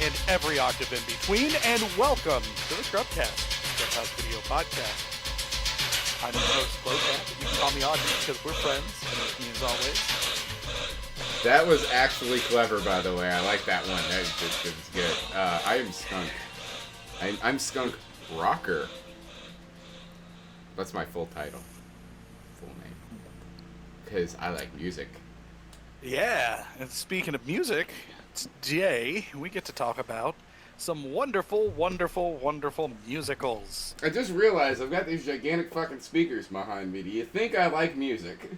and every octave in between, and welcome to the Scrubcast, Scrubhouse Video Podcast. I'm your host, Scrubcast. You can call me Audrey because we're friends, and with me as always. That was actually clever, by the way. I like that one. That was good. I am Skunk. I'm Skunk Rocker. That's my full title. Full name. Because I like music. Yeah, and speaking of music, today we get to talk about some wonderful, wonderful, wonderful musicals. I just realized I've got these gigantic fucking speakers behind me. Do you think I like music?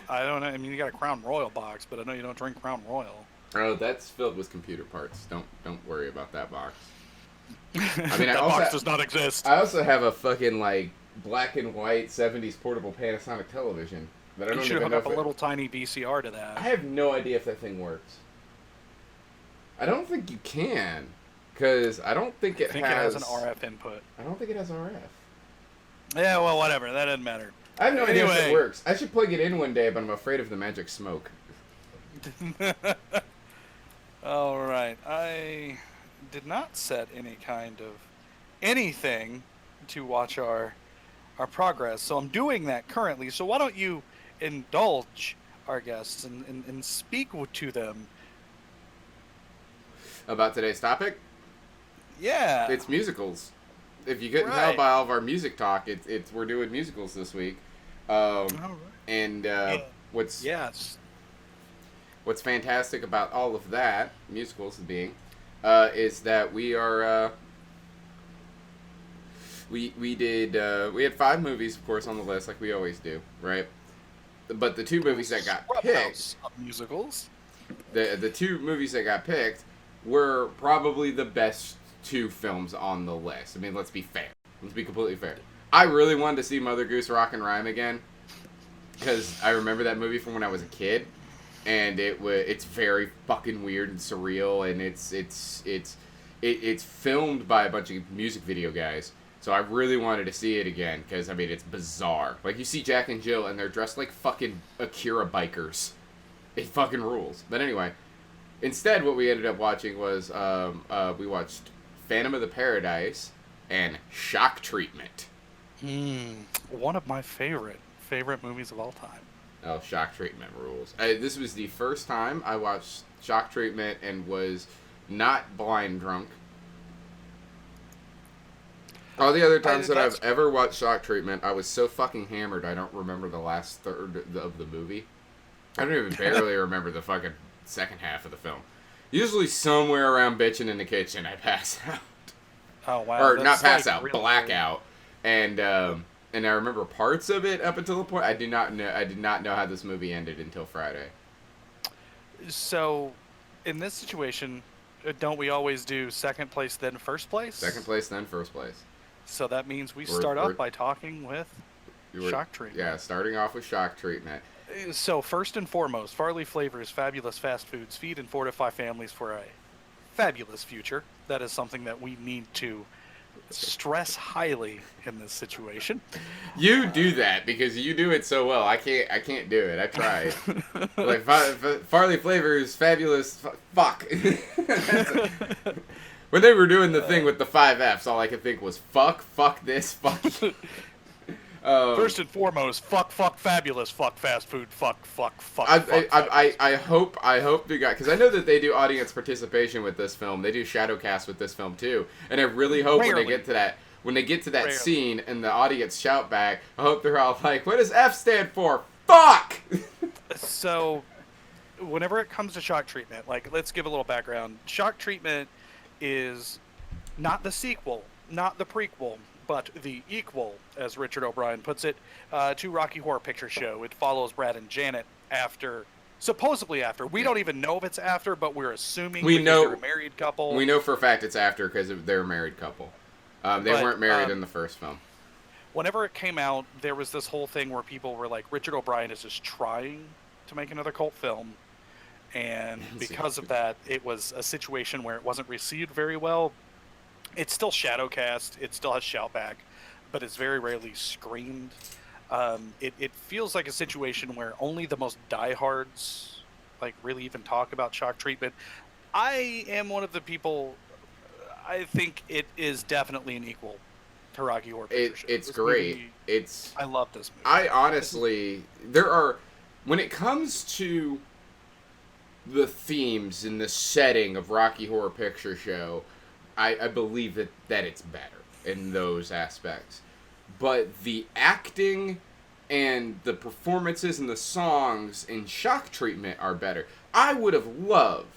I don't know. I mean, you got a Crown Royal box, but I know you don't drink Crown Royal. Oh, that's filled with computer parts. Don't worry about that box. I mean, that box does not exist. I also have a fucking like black and white 70s portable Panasonic television that I don't you should even hook know up a little tiny VCR to that. I have no idea if that thing works. I don't think you can, because I don't think it has an RF input. I don't think it has RF. Yeah, well, whatever. That doesn't matter. I have no idea if it works. I should plug it in one day, but I'm afraid of the magic smoke. All right. I did not set any kind of anything to watch our progress, so I'm doing that currently. So why don't you indulge our guests and speak to them about today's topic? Yeah. It's musicals. If you couldn't tell by all of our music talk, it's we're doing musicals this week. And what's fantastic about all of that, musicals being, is that we are we had 5 movies, of course, on the list like we always do, right? But the 2 movies that got picked, musicals, the 2 movies that got picked were probably the best 2 films on the list. I mean, let's be fair. Let's be completely fair. I really wanted to see Mother Goose Rock and Rhyme again, because I remember that movie from when I was a kid, and it's very fucking weird and surreal, and it's filmed by a bunch of music video guys. So I really wanted to see it again, because I mean, it's bizarre. Like, you see Jack and Jill, and they're dressed like fucking Akira bikers. It fucking rules. But anyway, instead, what we ended up watching was we watched Phantom of the Paradise and Shock Treatment. One of my favorite movies of all time. Oh, Shock Treatment rules. This was the first time I watched Shock Treatment and was not blind drunk. All the other times that I've ever watched Shock Treatment, I was so fucking hammered I don't remember the last third of the movie. I don't even barely remember the fucking second half of the film. Usually somewhere around bitching in the kitchen, I pass out. Oh wow! Or not pass out, blackout. And I remember parts of it up until the point I did not know how this movie ended until Friday. So, in this situation, don't we always do second place then first place? Second place then first place. So that means we start off by talking with Shock Treatment. Yeah, starting off with Shock Treatment. So first and foremost, Farley Flavors Fabulous Fast Foods feed and fortify families for a fabulous future. That is something that we need to stress highly in this situation. You do that because you do it so well. I can't do it. I tried. Like Farley Flavors Fabulous fuck. When they were doing the thing with the 5 Fs, all I could think was fuck this, fuck. First and foremost, fuck, fabulous, fuck, fast food, fuck. I hope you got, because I know that they do audience participation with this film. They do Shadowcast with this film too, and I really hope when they get to that scene and the audience shout back, I hope they're all like, "What does F stand for? Fuck!" So, whenever it comes to Shock Treatment, like, let's give a little background. Shock Treatment is not the sequel, not the prequel, but the equal, as Richard O'Brien puts it, to Rocky Horror Picture Show. It follows Brad and Janet supposedly after. We don't even know if it's after, but we're assuming they're a married couple. We know for a fact it's after because they're a married couple. They weren't married in the first film. Whenever it came out, there was this whole thing where people were like, Richard O'Brien is just trying to make another cult film. And because of that, it was a situation where it wasn't received very well. It's still shadowcast, it still has shoutback, but it's very rarely screened. It feels like a situation where only the most diehards like really even talk about Shock Treatment. I am one of the people. I think it is definitely an equal to Rocky Horror Picture Show. It's This great. movie, It's I love this movie. I This is honestly there are when it comes to the themes and the setting of Rocky Horror Picture Show, I believe that it's better in those aspects. But the acting and the performances and the songs in Shock Treatment are better. I would have loved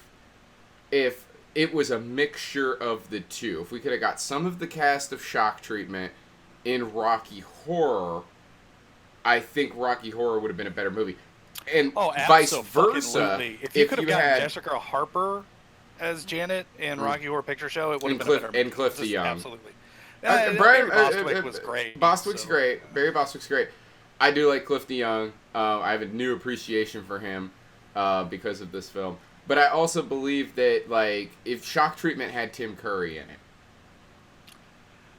if it was a mixture of the two. If we could have got some of the cast of Shock Treatment in Rocky Horror, I think Rocky Horror would have been a better movie. And Oh, vice versa, absolutely. If you could have gotten had Jessica Harper as Janet in Rocky Horror Picture Show, it would have been a better and movie. Cliff Just DeYoung. absolutely. Brian Barry Bostwick was great. Bostwick's so- great. Barry Bostwick's great. I do like Cliff DeYoung. I have a new appreciation for him because of this film. But I also believe that like if Shock Treatment had Tim Curry in it,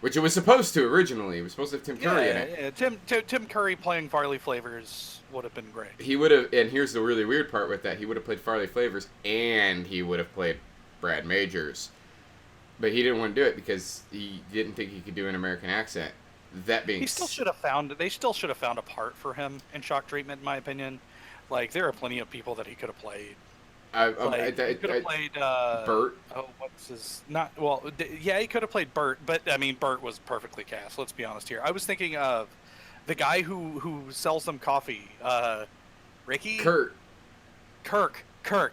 which it was supposed to originally, it was supposed to have Tim Curry in it. Yeah. Tim Curry playing Farley Flavors would have been great. He would have, and here's the really weird part with that: he would have played Farley Flavors, and he would have played Brad Majors. But he didn't want to do it because he didn't think he could do an American accent. That being They still should have found a part for him in Shock Treatment, in my opinion. Like there are plenty of people that he could have played. He could have played Bert. Oh, what's his? Not well. Yeah, he could have played Bert, but I mean, Bert was perfectly cast. Let's be honest here. I was thinking of the guy who sells them coffee. Ricky. Kirk.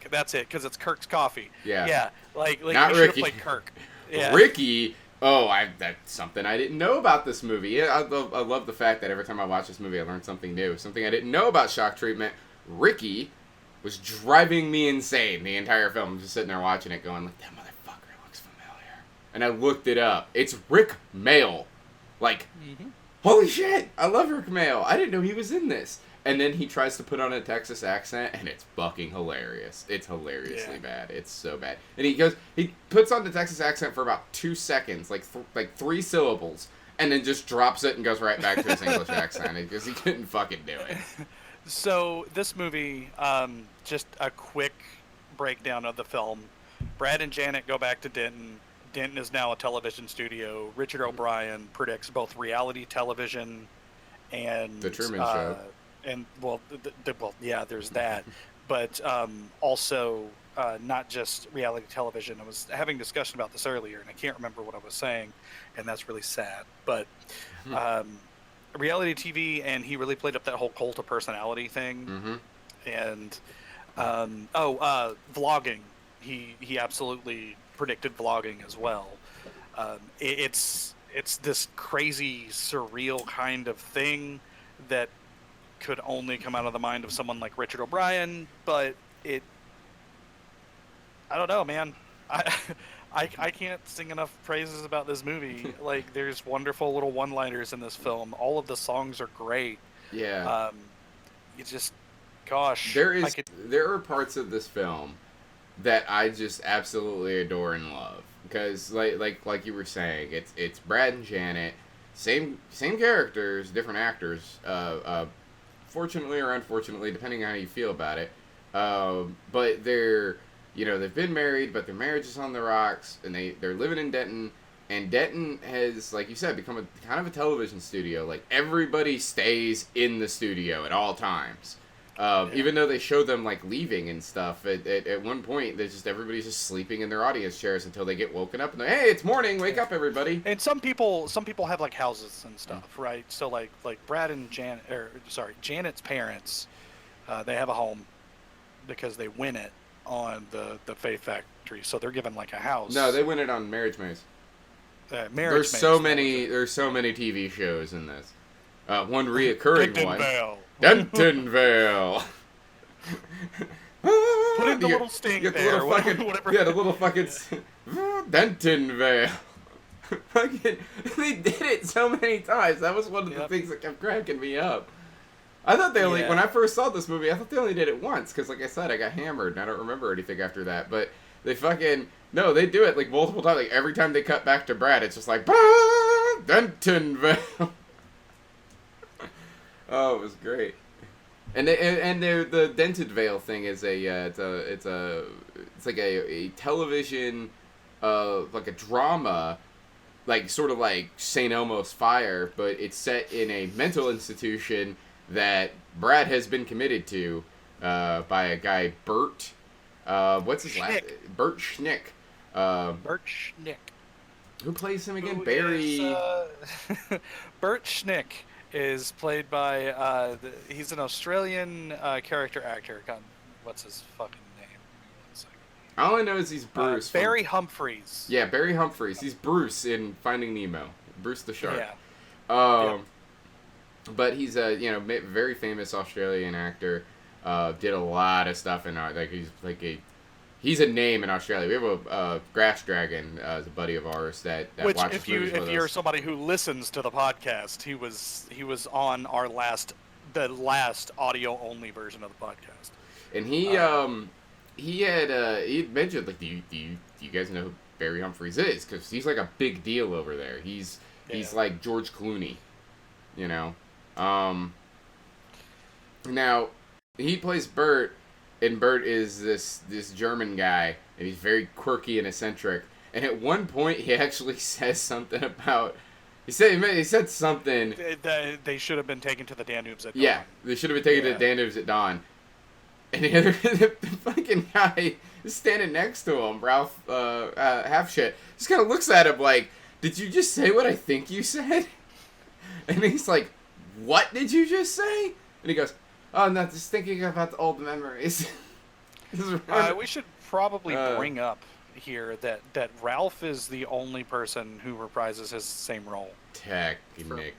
That's it, because it's Kirk's Coffee. Yeah. Yeah. Like Not he should have Ricky. played Kirk. Yeah. Ricky. Oh, that's something I didn't know about this movie. Yeah, I love the fact that every time I watch this movie, I learn something new. Something I didn't know about Shock Treatment. Ricky was driving me insane the entire film. I'm just sitting there watching it going, like, that motherfucker looks familiar. And I looked it up. It's Rick Mail. Like, holy shit, I love Rick Mail. I didn't know he was in this. And then he tries to put on a Texas accent, and it's fucking hilarious. It's hilariously bad. It's so bad. And he puts on the Texas accent for about 2 seconds, like 3 syllables, and then just drops it and goes right back to his English accent because he couldn't fucking do it. So this movie, just a quick breakdown of the film. Brad and Janet go back to Denton. Denton is now a television studio. Richard O'Brien predicts both reality television and The Truman Show. And well, yeah, there's that, but also not just reality television. I was having a discussion about this earlier, and I can't remember what I was saying, and that's really sad. But reality TV, and he really played up that whole cult of personality thing. And vlogging. He absolutely predicted vlogging as well. It's this crazy, surreal kind of thing that could only come out of the mind of someone like Richard O'Brien, but I don't know, man. I can't sing enough praises about this movie. Like, there's wonderful little one-liners in this film. All of the songs are great. Yeah. You just, gosh. There are parts of this film that I just absolutely adore and love because, like you were saying, it's Brad and Janet, same characters, different actors. Fortunately or unfortunately, depending on how you feel about it. But they've been married, but their marriage is on the rocks, and they're living in Denton, and Denton has, like you said, become a kind of a television studio. Like, everybody stays in the studio at all times. Even though they show them, like, leaving and stuff, at one point, everybody's just sleeping in their audience chairs until they get woken up, and they're, hey, it's morning, wake up, everybody. And some people have, like, houses and stuff, right? So, like Brad and Janet's parents, they have a home because they win it on the Faith Factory, so they're given, like, a house. No, they win it on Marriage Maze. There's so many TV shows in this. One reoccurring one. Dentonvale. Put in the little sting there. The little fucking Dentonvale. Fucking, they did it so many times. That was one of the things that kept cracking me up. I thought they only, when I first saw this movie, I thought they only did it once. Because, like I said, I got hammered and I don't remember anything after that. But they no, they do it like multiple times. Like every time they cut back to Brad, it's just like, Dentonvale. Oh, it was great. And the Dented Veil thing is it's it's like a television, like a drama, like sort of like St. Elmo's Fire, but it's set in a mental institution that Brad has been committed to by a guy, Bert. What's his last? Bert Schnick. Bert Schnick. Who plays him again? Who Barry. Bert Schnick is played by he's an Australian character actor. God, what's his fucking name? Give me 1 second. All I know is he's Bruce. Barry Humphries. Yeah, Barry Humphries. He's Bruce in Finding Nemo. Bruce the shark. Yeah. But he's a very famous Australian actor. Did a lot of stuff in art. He's a name in Australia. We have a grass dragon as a buddy of ours that Which, watches movies with us. if you're somebody who listens to the podcast, he was on the last audio only version of the podcast. And he had mentioned, like, do you guys know who Barry Humphries is? Because he's like a big deal over there. He's like George Clooney, you know. Now he plays Bert, and Bert is this German guy, and he's very quirky and eccentric. And at one point, he actually says something about. He said something. They should have been taken to the Danubes at dawn. Yeah, they should have been taken to the Danubes at dawn. And the fucking guy is standing next to him, Ralph Halfshit, just kind of looks at him like, "Did you just say what I think you said?" And he's like, "What did you just say?" And he goes, "Oh, no, just thinking about the old memories." We should probably bring up here that Ralph is the only person who reprises his same role. Technically.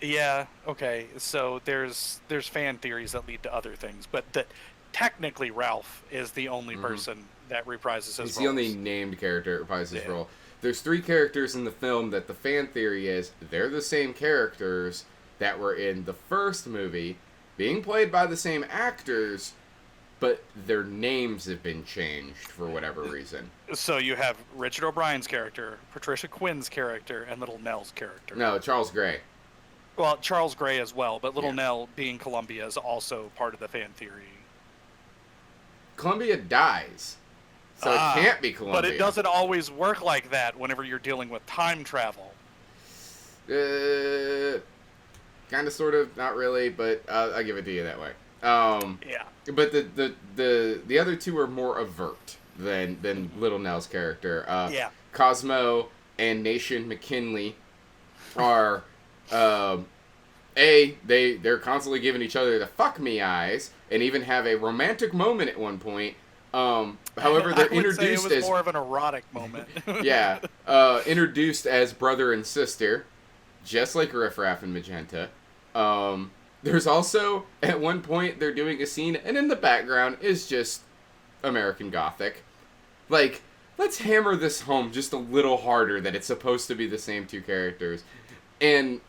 Yeah, okay. So there's fan theories that lead to other things, but that technically Ralph is the only person that reprises his role. He's the only named character that reprises his role. There's 3 characters in the film that the fan theory is they're the same characters that were in the first movie, being played by the same actors, but their names have been changed for whatever reason. So you have Richard O'Brien's character, Patricia Quinn's character, and Little Nell's character. No, Charles Gray. Well, Charles Gray as well, but Little Nell being Columbia is also part of the fan theory. Columbia dies, so it can't be Columbia. But it doesn't always work like that whenever you're dealing with time travel. Kind of, sort of, not really, but I'll give it to you that way. Yeah. But the other 2 are more overt than Little Nell's character. Cosmo and Nation McKinley are they're constantly giving each other the fuck me eyes, and even have a romantic moment at one point. However, they're introduced it was as more of an erotic moment. introduced as brother and sister, just like Riff Raff and Magenta. There's also, at one point, they're doing a scene, and in the background is just American Gothic. Like, let's hammer this home just a little harder that it's supposed to be the same 2 characters. And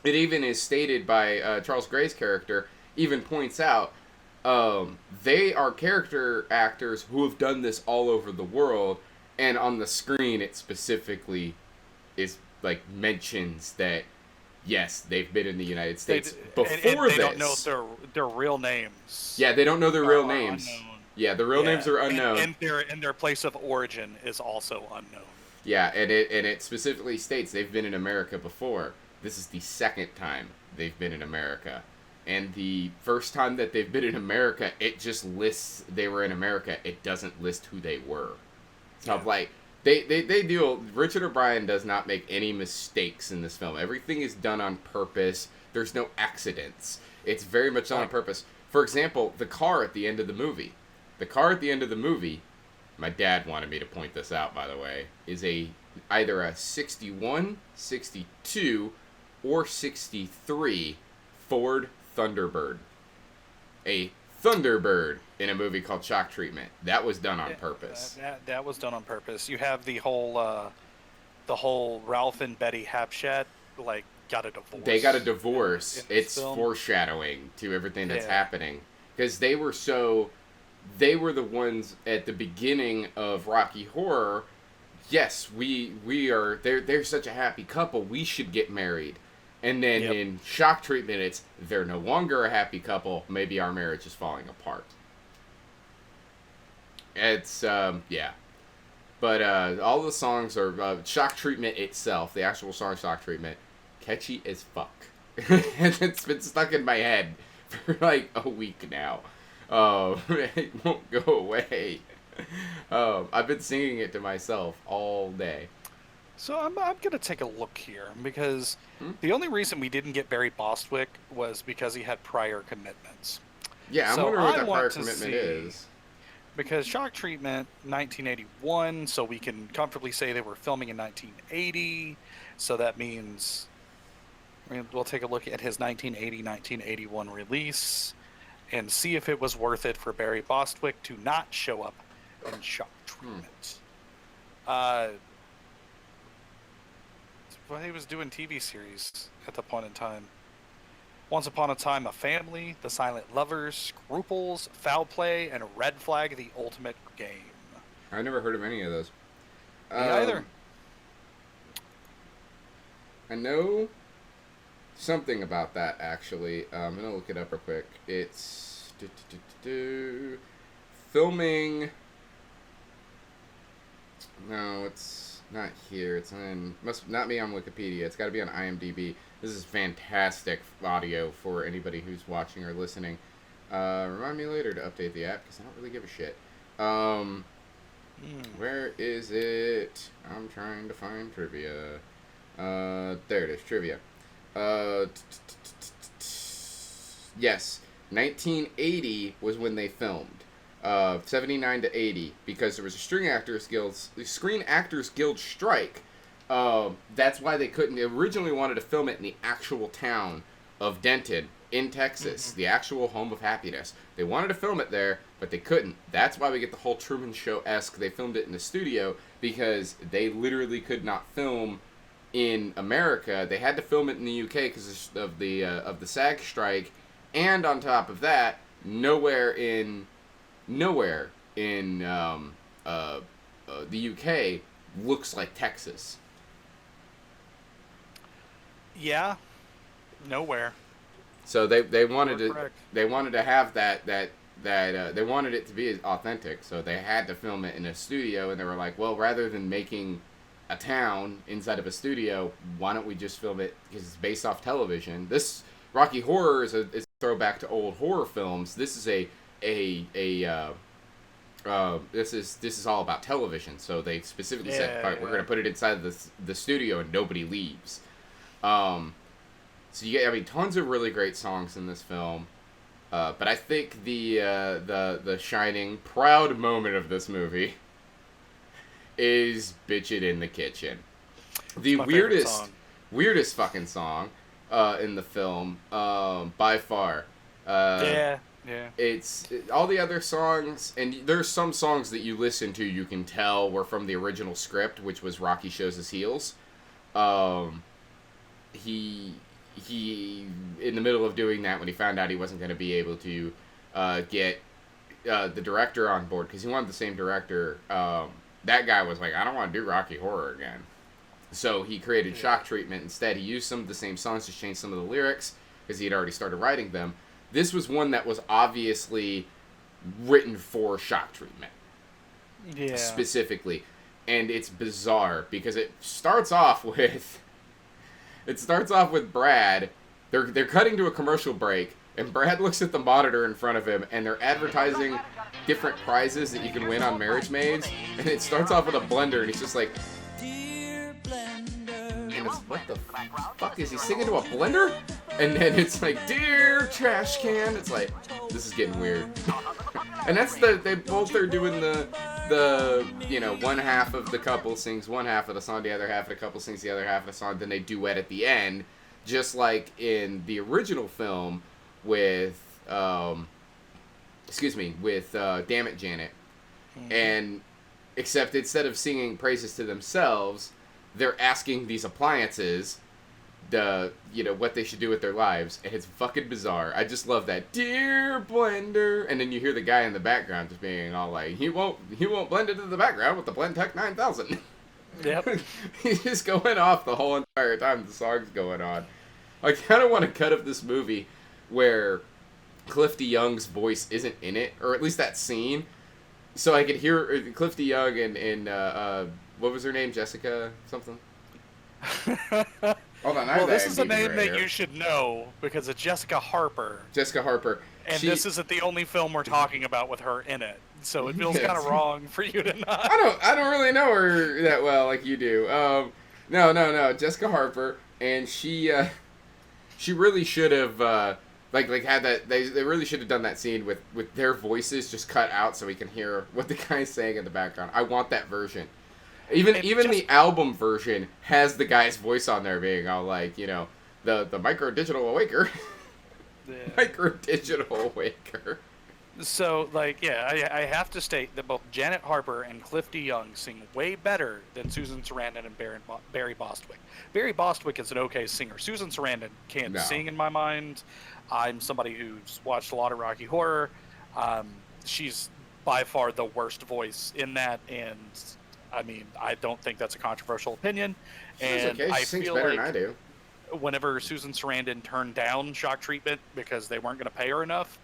it even is stated by Charles Gray's character, even points out, they are character actors who have done this all over the world, and on the screen it specifically is, like, mentions that, yes, they've been in the United States before this. They don't know their real names. Yeah, they don't know their real names. Unknown. Yeah, the real names are unknown. And their place of origin is also unknown. Yeah, and it specifically states they've been in America before. This is the 2nd time they've been in America. And the first time that they've been in America, it just lists they were in America. It doesn't list who they were. So, like, They do. Richard O'Brien does not make any mistakes in this film. Everything is done on purpose. There's no accidents. It's very much done on purpose. For example, the car at the end of the movie. The car at the end of the movie, my dad wanted me to point this out, by the way, is either a 61, 62, or 63 Ford Thunderbird. A Thunderbird in a movie called Shock Treatment. That was done on purpose. That was done on purpose. You have the whole Ralph and Betty Hapshat got a divorce. They got a divorce. It's film. Foreshadowing to everything that's happening, because they were the ones at the beginning of Rocky Horror. Yes, we are. They're such a happy couple. We should get married. And then in Shock Treatment, it's they're no longer a happy couple. Maybe our marriage is falling apart. It's yeah. But all the songs are Shock Treatment itself, the actual song Shock Treatment, catchy as fuck. And it's been stuck in my head for like a week now. It won't go away. I've been singing it to myself all day. So I'm gonna take a look here because Hmm? the only reason we didn't get Barry Bostwick was because he had prior commitments. Yeah, I'm So wondering what I that want prior to commitment see is. because Shock Treatment 1981, so we can comfortably say they were filming in 1980. So that means we'll take a look at his 1980-1981 release and see if it was worth it for Barry Bostwick to not show up in Shock Treatment. Well, he was doing TV series at the point in time. Once Upon a Time, A Family, The Silent Lovers, Scruples, Foul Play, and Red Flag: The Ultimate Game. I never heard of any of those. Me either. I know something about that actually. I'm gonna look it up real quick. It's filming. No, it's not here. It's on must not be on Wikipedia. It's got to be on IMDb. This is fantastic audio for anybody who's watching or listening. Remind me later to update the app because I don't really give a shit. Where is it? I'm trying to find trivia. There it is, trivia. Yes, 1980 was when they filmed. 79 to 80, because there was a Screen Actors Guild strike. That's why they couldn't. They originally wanted to film it in the actual town of Denton in Texas, the actual home of happiness. They wanted to film it there, but they couldn't. That's why we get the whole Truman Show-esque. They filmed it in the studio because they literally could not film in America. They had to film it in the UK because of the SAG strike, and on top of that, nowhere in the UK looks like Texas. Yeah, nowhere. So they wanted You're to correct. they wanted to have that they wanted it to be authentic. So they had to film it in a studio, and they were like, well, rather than making a town inside of a studio, why don't we just film it because it's based off television? This Rocky Horror is a throwback to old horror films. This is this is all about television. So they specifically said, all right, we're going to put it inside the studio and nobody leaves. So you get, I mean, tons of really great songs in this film. But I think the shining, proud moment of this movie is "Bitch It in the Kitchen." The weirdest fucking song in the film, by far. Yeah. It's all the other songs, and there's some songs that you listen to, you can tell were from the original script, which was Rocky Shows His Heels. He in the middle of doing that, when he found out he wasn't going to be able to get the director on board, because he wanted the same director, that guy was like, I don't want to do Rocky Horror again. So he created Shock Treatment instead. He used some of the same songs, just changed some of the lyrics, because he had already started writing them. This was one that was obviously written for Shock Treatment. Yeah. Specifically. And it's bizarre, because it starts off with Brad. They're cutting to a commercial break, and Brad looks at the monitor in front of him, and they're advertising different prizes that you can win on Marriage Maids. And it starts off with a blender, and he's just like, "Dear blender," and it's, what the fuck is he singing to a blender? And then it's like, "Dear trash can." It's like, this is getting weird. And that's they both are doing the one half of the couple sings one half of the song, the other half of the couple sings the other half of the song, then they duet at the end, just like in the original film with Damn It, Janet. Mm-hmm. And except instead of singing praises to themselves, they're asking these appliances what they should do with their lives, and it's fucking bizarre. I just love that, "Dear blender," and then you hear the guy in the background just being all like, he won't blend into the background with the Blendtec 9000. Yep. He's just going off the whole entire time the song's going on. I kind of want to cut up this movie where Cliff DeYoung's voice isn't in it, or at least that scene, so I could hear Clifty Young and what was her name? Jessica something. Hold on, I Well, have the this is a IMDb name right that here. you should know because it's Jessica Harper. Jessica Harper. And this isn't the only film we're talking about with her in it. So it feels kind of wrong for you to not. I don't really know her that well like you do. No. Jessica Harper, and she really should have like had that. They really should have done that scene with their voices just cut out so we can hear what the guy's saying in the background. I want that version. Even the album version has the guy's voice on there being all like, the micro digital awaker. Yeah. Micro digital awaker. So, I have to state that both Janet Harper and Clifty Young sing way better than Susan Sarandon and Barry Bostwick. Barry Bostwick is an okay singer. Susan Sarandon can't sing in my mind. I'm somebody who's watched a lot of Rocky Horror. She's by far the worst voice in that, and I mean, I don't think that's a controversial opinion. And okay. She sings better than I do. Whenever Susan Sarandon turned down Shock Treatment because they weren't going to pay her enough,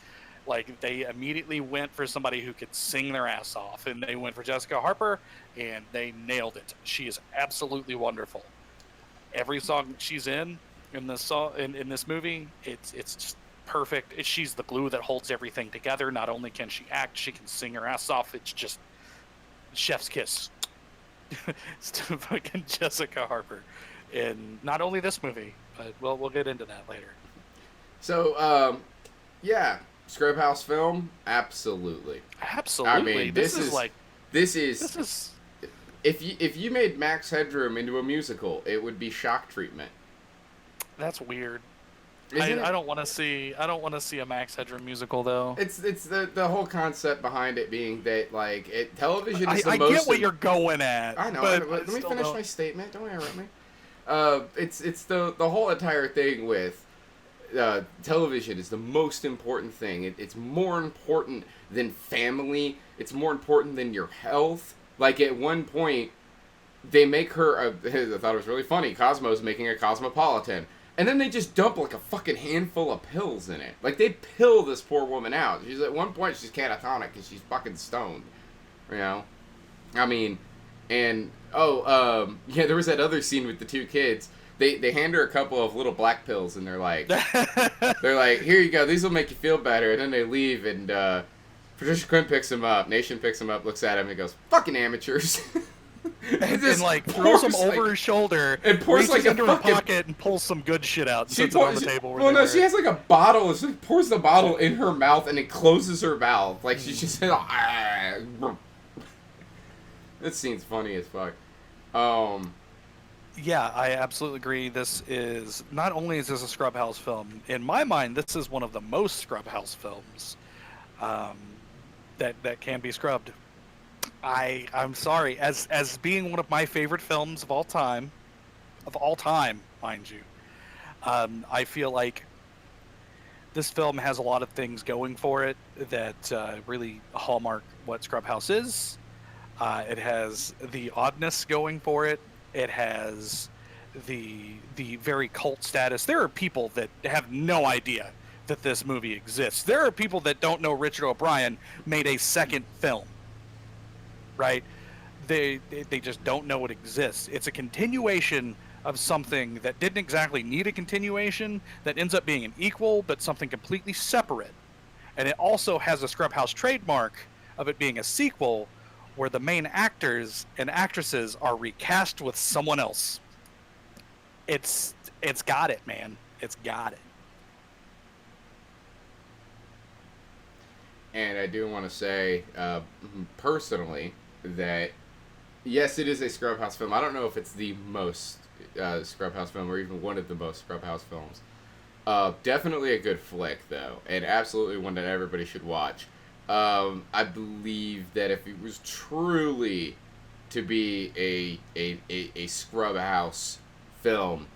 they immediately went for somebody who could sing their ass off, and they went for Jessica Harper, and they nailed it. She is absolutely wonderful. Every song she's in this in this movie, it's just perfect. She's the glue that holds everything together. Not only can she act, she can sing her ass off. It's just chef's kiss. It's to fucking Jessica Harper. In not only this movie, but we'll get into that later. So, yeah, Scrubhaus film, absolutely. Absolutely. I mean, this is if you made Max Headroom into a musical, it would be Shock Treatment. That's weird. I don't want to see a Max Headroom musical though. It's the whole concept behind it being that television is the most. I get what you're going at. I know. But let me finish my statement. Don't interrupt me. It's the whole entire thing with television is the most important thing. It's more important than family. It's more important than your health. Like at one point, they make her. I thought it was really funny. Cosmo's making a Cosmopolitan, and then they just dump like a fucking handful of pills in it. Like they pill this poor woman out. She's at one point she's catatonic because she's fucking stoned. I mean, and yeah, there was that other scene with the two kids. They hand her a couple of little black pills, and they're like, here you go, these will make you feel better. And then they leave, and Patricia Quinn picks him up. Nation picks him up, looks at him, and goes, "Fucking amateurs." and throws him over his shoulder, and pours reaches into her pocket and pulls some good shit out and sits it on the table. She has like a bottle. She pours the bottle in her mouth, and it closes her mouth. Like she's just this scene's funny as fuck. Yeah, I absolutely agree. This is not only is this a Scrubhouse film. In my mind, this is one of the most Scrubhouse films that can be scrubbed. I'm sorry, as being one of my favorite films of all time, mind you. I feel like this film has a lot of things going for it that really hallmark what Scrubhouse is. It has the oddness going for it. It has the very cult status. There are people that have no idea that this movie exists. There are people that don't know Richard O'Brien made a second film. Right? They just don't know it exists. It's a continuation of something that didn't exactly need a continuation, that ends up being an equal, but something completely separate. And it also has a Scrubhouse trademark of it being a sequel where the main actors and actresses are recast with someone else. It's got it, man. It's got it. And I do want to say, personally, that yes, it is a Scrubhouse film. I don't know if it's the most Scrubhouse film or even one of the most Scrubhouse films. Definitely a good flick, though, and absolutely one that everybody should watch. I believe that if it was truly to be a Scrubhouse film,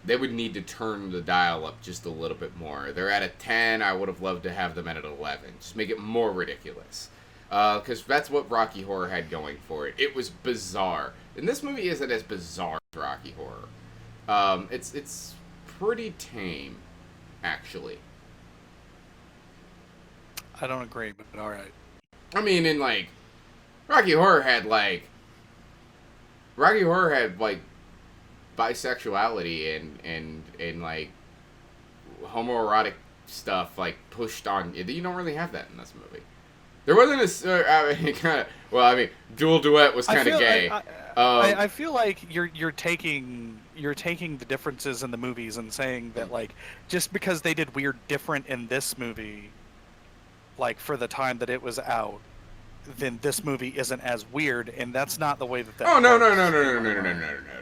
they would need to turn the dial up just a little bit more. They're at a 10. I would have loved to have them at an 11. Just make it more ridiculous. Because that's what Rocky Horror had going for it. It was bizarre. And this movie isn't as bizarre as Rocky Horror. It's pretty tame, actually. I don't agree, but all right. I mean, in like Rocky Horror had like bisexuality and like homoerotic stuff like pushed on. You don't really have that in this movie. There wasn't Dual Duet was kind of gay. I feel like you're taking the differences in the movies and saying that like just because they did weird different in this movie, like for the time that it was out, then this movie isn't as weird, and that's not the way that. Oh no.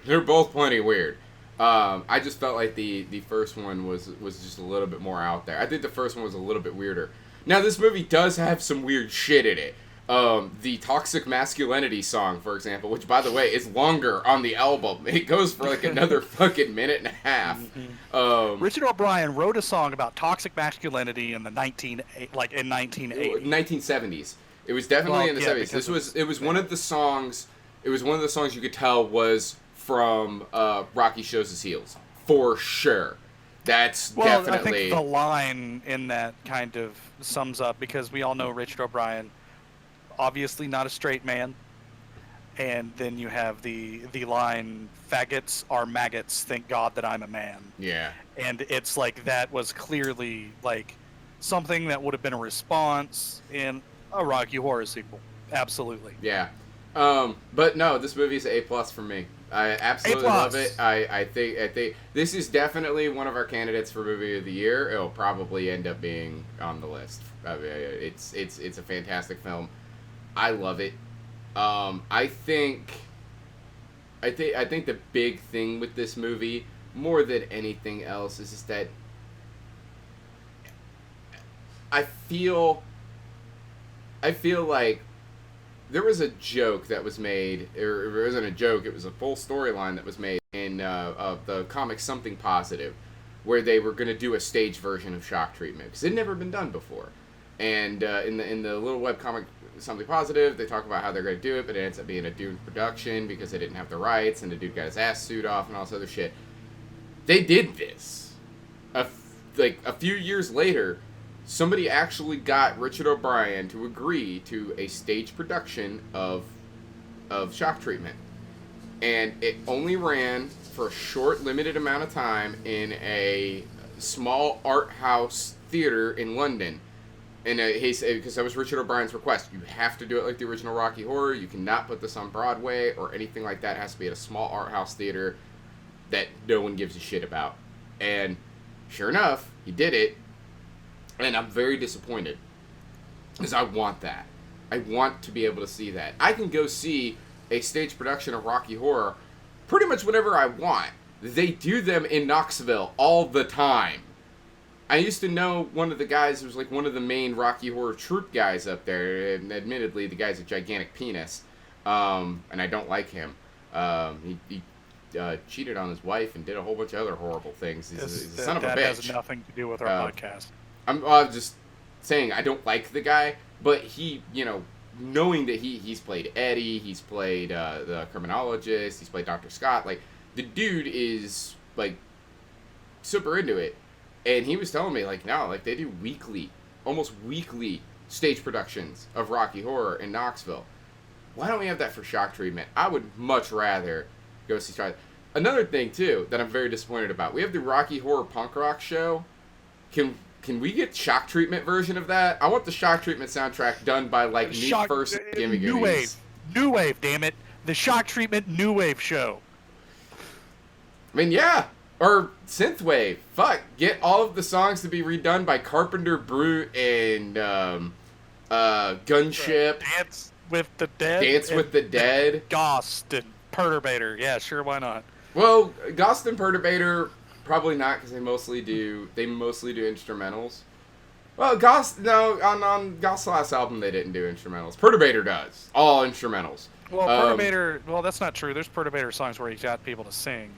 They're both plenty weird. I just felt like the first one was just a little bit more out there. I think the first one was a little bit weirder. Now this movie does have some weird shit in it. The Toxic Masculinity song, for example, which by the way is longer on the album. It goes for like another fucking minute and a half. Richard O'Brien wrote a song about toxic masculinity in the 1970s. It was definitely in the 70s. It was one of the songs. It was one of the songs you could tell was from Rocky Shows His Heels for sure. That's definitely. I think the line in that kind of sums up because we all know Richard O'Brien, obviously not a straight man, and then you have the line "faggots are maggots. Thank God that I'm a man." Yeah. And it's like that was clearly like something that would have been a response in a Rocky Horror sequel. Absolutely. Yeah. But no, this movie is A+ for me. I absolutely love it. I think this is definitely one of our candidates for movie of the year. It'll probably end up being on the list. I mean, it's a fantastic film. I love it. I think the big thing with this movie, more than anything else, is just that I feel like there was a joke that was made, or it wasn't a joke, it was a full storyline that was made in of the comic Something Positive, where they were going to do a stage version of Shock Treatment, because it had never been done before. And in the little webcomic Something Positive, they talk about how they're going to do it, but it ends up being a doomed production because they didn't have the rights, and the dude got his ass sued off and all this other shit. They did this. A few years later, somebody actually got Richard O'Brien to agree to a stage production of Shock Treatment. And it only ran for a short, limited amount of time in a small art house theater in London. And because that was Richard O'Brien's request. You have to do it like the original Rocky Horror. You cannot put this on Broadway or anything like that. It has to be at a small art house theater that no one gives a shit about. And sure enough, he did it. And I'm very disappointed. Because I want that. I want to be able to see that. I can go see a stage production of Rocky Horror pretty much whenever I want. They do them in Knoxville all the time. I used to know one of the guys who was like one of the main Rocky Horror troupe guys up there. And admittedly, the guy's a gigantic penis. And I don't like him. He cheated on his wife and did a whole bunch of other horrible things. He's a son of a bitch. That has nothing to do with our podcast. I'm just saying I don't like the guy, but he, knowing that he's played Eddie, he's played the criminologist, he's played Dr. Scott, like, the dude is, like, super into it. And he was telling me, like, no, like, they do almost weekly stage productions of Rocky Horror in Knoxville. Why don't we have that for Shock Treatment? I would much rather go see Shock. Another thing, too, that I'm very disappointed about. We have the Rocky Horror Punk Rock show. Can we get Shock Treatment version of that? I want the Shock Treatment soundtrack done by, like, Me First Gimme Gimmes. New Wave, damn it. The Shock Treatment New Wave show. I mean, yeah. Or Synthwave. Fuck. Get all of the songs to be redone by Carpenter Brute and Gunship. Dance with the Dead. Dance with the Dead. Ghost and Perturbator. Yeah, sure, why not? Well, Ghost and Perturbator, probably not, because they mostly do instrumentals. Well, on Ghost's last album they didn't do instrumentals. Perturbator does. All instrumentals. Well, Perturbator, that's not true. There's Perturbator songs where he's got people to sing.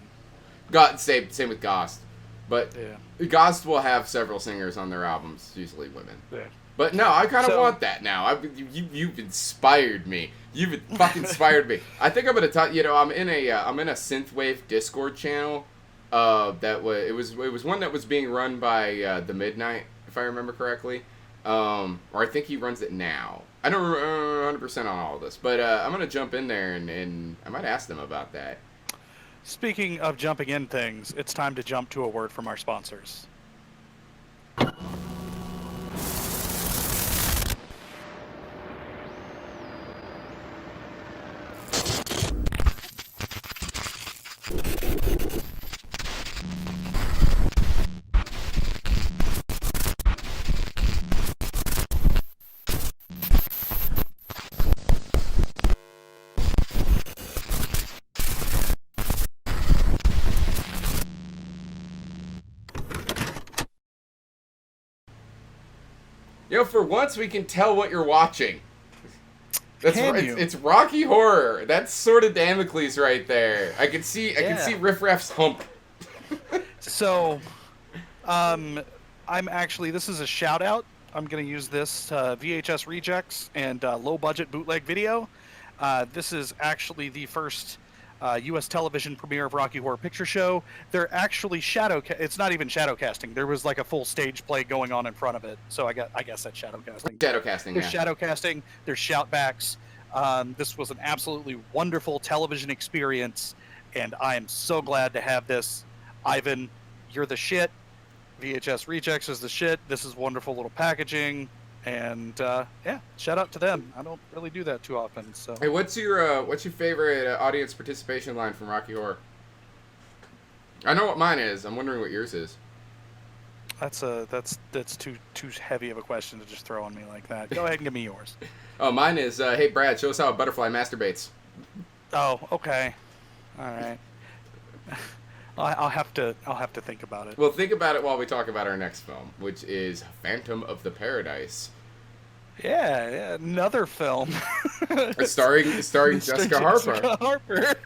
Same with Ghost. But yeah. Ghost will have several singers on their albums, usually women. Yeah. But no, I kind of want that now. You've inspired me. You've fucking inspired me. I think I'm gonna I'm in a synthwave Discord channel. It was one that was being run by The Midnight, if I remember correctly. Or I think he runs it now. I don't 100% on all of this, but I'm going to jump in there and I might ask them about that. Speaking of jumping in things, it's time to jump to a word from our sponsors. Yo, for once we can tell what you're watching. Can you? It's Rocky Horror. That's sort of Damocles right there. I can see Riff Raff's hump. So, I'm actually, this is a shout out. I'm going to use this VHS Rejects and low budget bootleg video. This is actually the first U.S. television premiere of Rocky Horror Picture Show. They're actually it's not even shadow casting. There was like a full stage play going on in front of it. So I guess that's shadow casting. Shadow casting, There's shadow casting. There's shoutbacks. This was an absolutely wonderful television experience, and I am so glad to have this. Ivan, you're the shit. VHS Rejects is the shit. This is wonderful little packaging, and yeah, shout out to them. I don't really do that too often. So hey, what's your favorite audience participation line from Rocky Horror? I know what mine is. I'm wondering what yours is. That's too heavy of a question to just throw on me like that. Go ahead and give me yours. Oh, mine is hey Brad, show us how a butterfly masturbates. Oh, okay, all right. I'll have to think about it. Well, think about it while we talk about our next film, which is Phantom of the Paradise. Yeah, another film. starring Jessica Harper.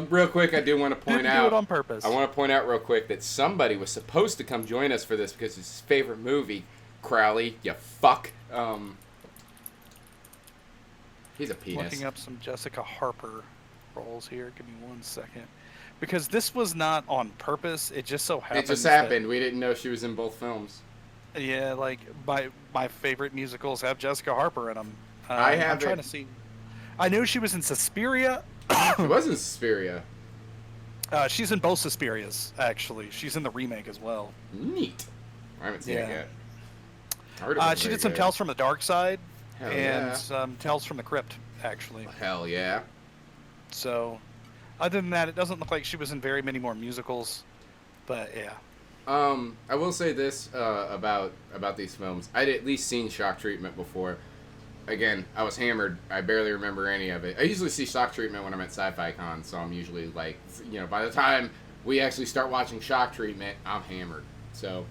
Real quick, I do want to point out. Do it on purpose. I want to point out real quick that somebody was supposed to come join us for this because it's his favorite movie. Crowley, you fuck. He's a penis. Looking up some Jessica Harper roles here. Give me 1 second. Because this was not on purpose. It just so happened. It just happened. We didn't know she was in both films. Yeah, like my favorite musicals have Jessica Harper in them. I'm trying to see. I knew she was in Suspiria. She was in Suspiria. She's in both Suspirias, actually. She's in the remake as well. Neat. I haven't seen it yet. She did some Tales from the Dark Side and some some Tales from the Crypt, actually. Hell yeah. So, other than that, it doesn't look like she was in very many more musicals. But yeah. I will say this about these films. I'd at least seen Shock Treatment before. Again, I was hammered. I barely remember any of it. I usually see Shock Treatment when I'm at Sci-Fi Con, so I'm usually like, by the time we actually start watching Shock Treatment, I'm hammered. So,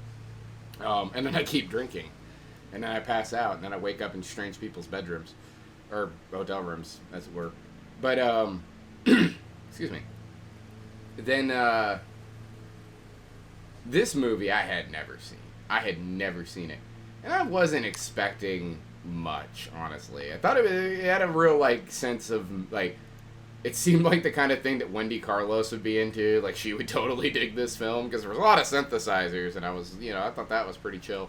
and then I keep drinking, and then I pass out, and then I wake up in strange people's bedrooms, or hotel rooms, as it were. But excuse me. Then this movie I had never seen. I had never seen it, and I wasn't expecting much, honestly. I thought it had a real sense of it seemed like the kind of thing that Wendy Carlos would be into. Like, she would totally dig this film because there was a lot of synthesizers, and I was I thought that was pretty chill.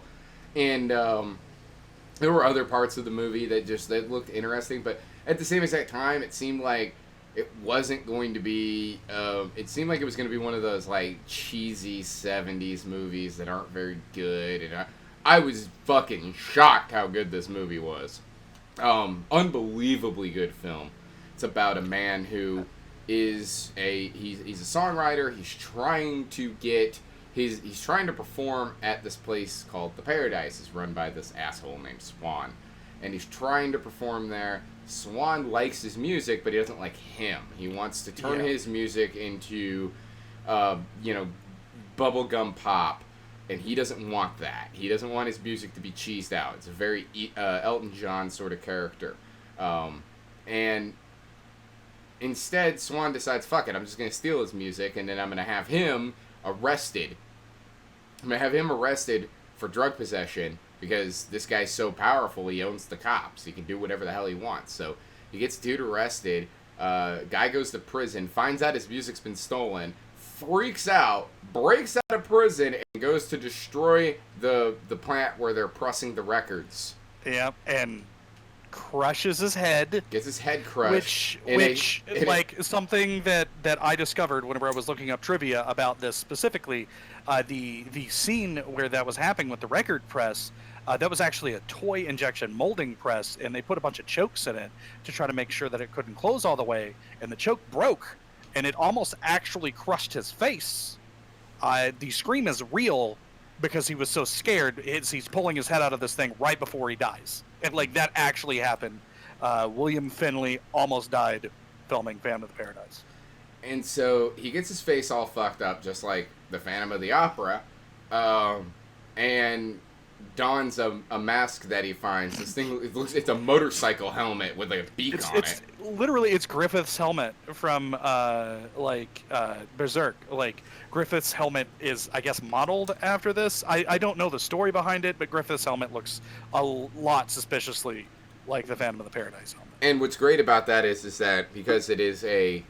And there were other parts of the movie that looked interesting, but at the same exact time it seemed like it wasn't going to be it seemed like it was going to be one of those cheesy 70s movies that aren't very good, and I was fucking shocked how good this movie was. Unbelievably good film. It's about a man who is he's a songwriter. He's trying to he's trying to perform at this place called The Paradise. It's run by this asshole named Swan, and he's trying to perform there. Swan likes his music, but he doesn't like him. He wants to turn his music into bubblegum pop. And he doesn't want that. He doesn't want his music to be cheesed out. It's a very Elton John sort of character. And instead, Swan decides, fuck it, I'm just going to steal his music, and then I'm going to have him arrested. I'm going to have him arrested for drug possession, because this guy's so powerful, he owns the cops. He can do whatever the hell he wants. So he gets dude arrested. Guy goes to prison, finds out his music's been stolen, freaks out, breaks out of prison, and goes to destroy the plant where they're pressing the records. Yeah, and crushes his head. Gets his head crushed. Which like something that I discovered whenever I was looking up trivia about this specifically, the scene where that was happening with the record press, that was actually a toy injection molding press, and they put a bunch of chokes in it to try to make sure that it couldn't close all the way, and the choke broke, and it almost actually crushed his face. The scream is real because he was so scared. He's pulling his head out of this thing right before he dies, and like that actually happened. William Finley almost died filming Phantom of the Paradise. And so he gets his face all fucked up, just like the Phantom of the Opera, and dons a mask that he finds. This thing, it's a motorcycle helmet with like a beak on it. Literally, it's Griffith's helmet from Berserk. Like, Griffith's helmet is, I guess, modeled after this. I don't know the story behind it, but Griffith's helmet looks a lot suspiciously like the Phantom of the Paradise helmet. And what's great about that is that because it is a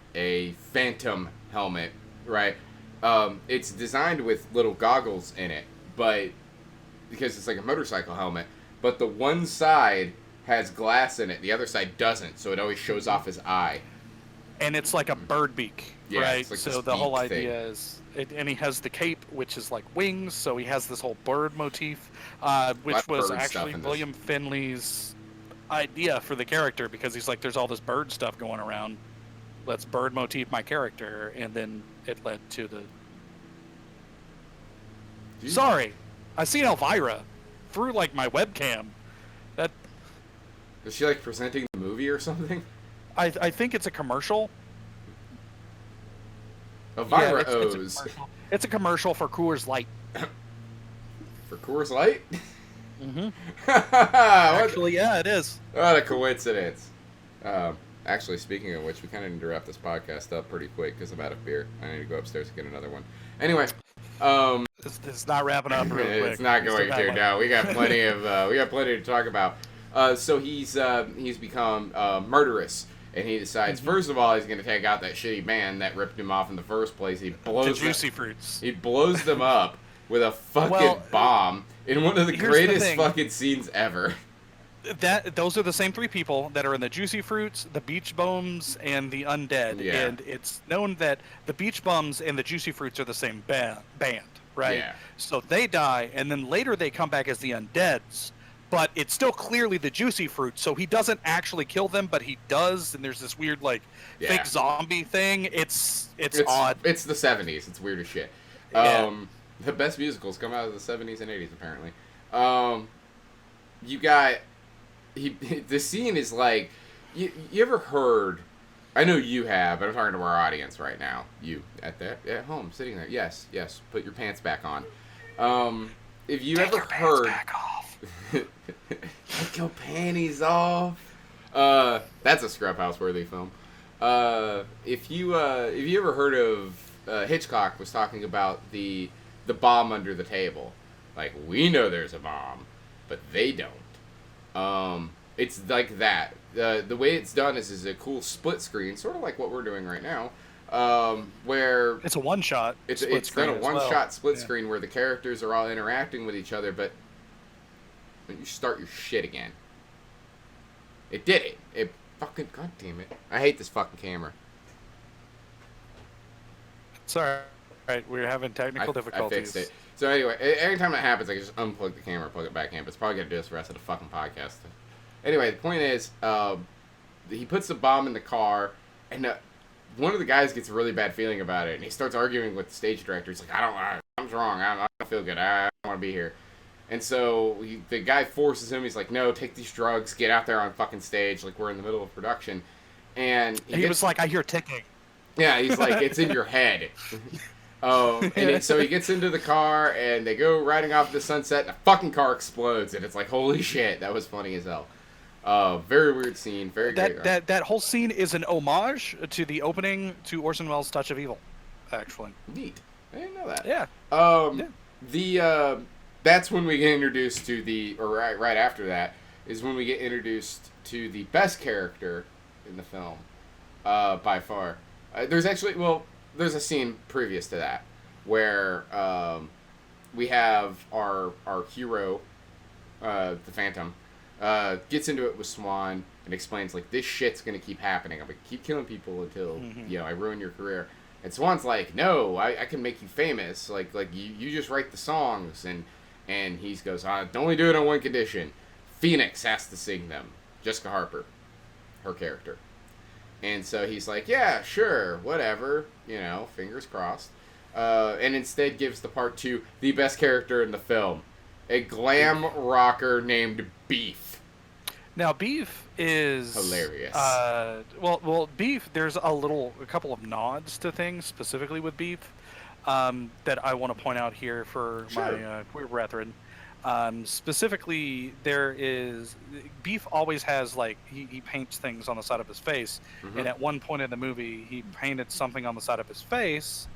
phantom helmet, right? It's designed with little goggles in it, but because it's like a motorcycle helmet, but the one side has glass in it, the other side doesn't, so it always shows off his eye. And it's like a bird beak, right? Like so the whole idea is, and he has the cape, which is like wings, so he has this whole bird motif, which was actually William Finley's idea for the character, because he's like, there's all this bird stuff going around, let's bird motif my character, and then it led to the... Jeez. Sorry, I seen Elvira through like my webcam. That is she like presenting the movie or something? I think it's a commercial. Elvira it's a commercial for Coors Light. For Coors Light? Mm-hmm. Actually, yeah, it is. What a coincidence. Actually, speaking of which, we kind of need to wrap this podcast up pretty quick because I'm out of beer. I need to go upstairs and get another one. Anyway, it's not wrapping up real quick. It's not going to. No, we got plenty to talk about. So he's become murderous, and he decides first of all he's going to take out that shitty band that ripped him off in the first place. He blows the Juicy Fruits. He blows them up with a fucking bomb in one of the greatest fucking scenes ever. Those are the same three people that are in the Juicy Fruits, the Beach Bums, and the Undead. Yeah. And it's known that the Beach Bums and the Juicy Fruits are the same band, right? Yeah. So they die, and then later they come back as the Undeads. But it's still clearly the Juicy Fruit, so he doesn't actually kill them, but he does, and there's this weird, fake zombie thing. It's odd. It's the 70s. It's weird as shit. Yeah. The best musicals come out of the 70s and 80s, apparently. You got... the scene is like... You ever heard... I know you have, but I'm talking to our audience right now. You, at home, sitting there. Yes, put your pants back on. If you Take ever your heard... pants back off. Take your panties off. That's a Scrubhouse worthy film. If you ever heard of Hitchcock was talking about the bomb under the table, like we know there's a bomb, but they don't. It's like that. The way it's done is a cool split screen, sort of like what we're doing right now. Where it's a one shot. It's done a one shot split screen where the characters are all interacting with each other, but when you start your shit again. It did it. It fucking... God damn it. I hate this fucking camera. It's alright. We're having technical difficulties. I fixed it. So anyway, anytime that happens, I can just unplug the camera, plug it back in. But it's probably going to do this the rest of the fucking podcast. Anyway, the point is, he puts the bomb in the car, and one of the guys gets a really bad feeling about it, and he starts arguing with the stage director. He's like, I'm wrong. I don't feel good. I don't want to be here. And so the guy forces him. He's like, no, take these drugs. Get out there on fucking stage. Like, we're in the middle of production. And he was like, I hear ticking. Yeah, he's like, it's in your head. So he gets into the car, and they go riding off the sunset, and the fucking car explodes. And it's like, holy shit, that was funny as hell. Very weird scene. Very great. That whole scene is an homage to the opening to Orson Welles' Touch of Evil, actually. Neat. I didn't know that. Yeah. That's when we get introduced to right after that is when we get introduced to the best character in the film, by far. There's a scene previous to that where we have our hero, the Phantom, Gets into it with Swan and explains like this shit's gonna keep happening. I'm gonna keep killing people until I ruin your career. And Swan's like, no, I can make you famous. Like you just write the songs. And he goes, I only do it on one condition. Phoenix has to sing them. Jessica Harper, her character. And so he's like, yeah, sure, whatever. Fingers crossed. And instead gives the part to the best character in the film. A glam rocker named Beef. Now, Beef is hilarious. Well, Beef. There's a couple of nods to things specifically with Beef that I want to point out here for my queer brethren. Specifically, there is Beef always has like he paints things on the side of his face, and at one point in the movie, he painted something on the side of his face.